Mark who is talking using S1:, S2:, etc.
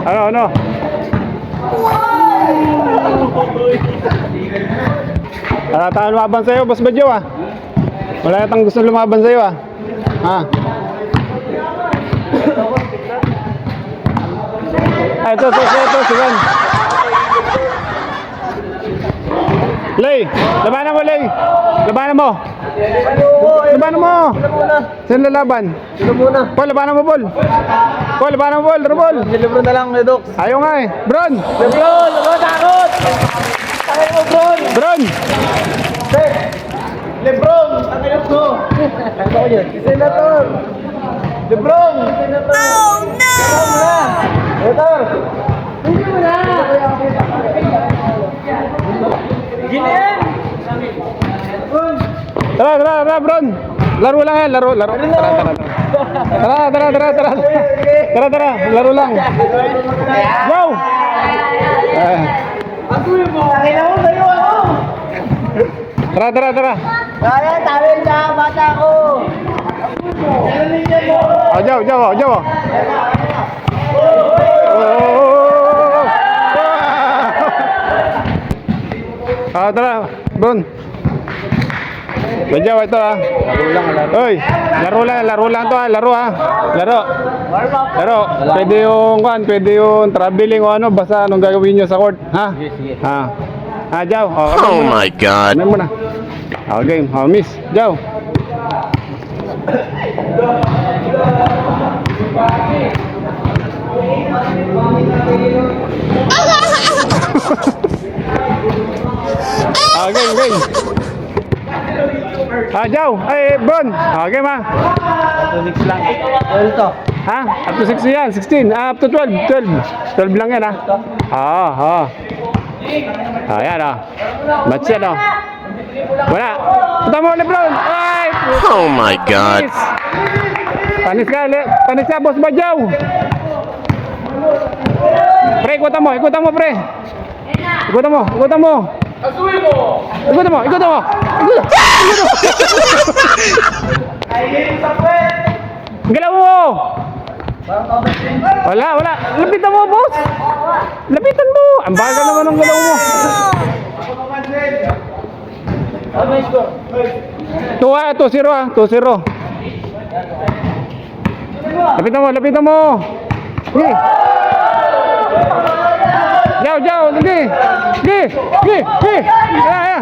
S1: Ano? Wala tayong lumaban sa'yo, Boss Badyo ah. Wala tayong gusto lumaban sa'yo ah. Ha? Ay, ito, sigan. Lay, labanan mo, Lay. Labanan mo. Saan lalaban?
S2: Sino muna?
S1: Paul, labanan mo, Paul. Paul, labanan mo, Paul. Paul.
S2: Lebron na lang, Doc.
S1: Ayaw nga eh. Bron!
S2: Lebron! Lebron, takot! Takot mo, Bron!
S1: Bron!
S2: Lebron! Takot mo! Ano ko yun? Senator! Lebron! Senator! Oh, no! Senator! Hindi mo na! Ginian!
S1: Tara, Bron. Laro lang yan, laro. Tara. Tara, laro lang. Go!
S2: Nakita mo, sa'yo ako!
S1: Tara.
S2: Kaya, tawin ka, bata ko!
S1: Oh, Jow. Tara, Bron. Medyo ito ah. Hoy, laro lang to ah, laro. Pwede yung traveling o ano, basta anong gagawin niyo sa court, ha?
S2: Sige.
S1: Ha, Jow.
S3: Oh my God.
S1: Ano mo na? Game. Miss, Jow. Game. Jow. Bron. Game ha.
S2: 6 lang. Well to.
S1: Ha? Up to 16 yan, 16. Up to 12 lang yan ha. Ayan Match yan Wala. Punta mo, Lebron. Ay!
S3: Oh my God.
S1: Panis ka, Boss Badyaw. Pre, ikutan mo, pre. Ikutan mo. Ikutan mo. Galaw mo. Wala. Lapitan mo, boss. Lapitan mo. Ang bagal naman ng galaw mo. 2-0. Lapitan mo. Sige. Jaw. Sige. Ayan.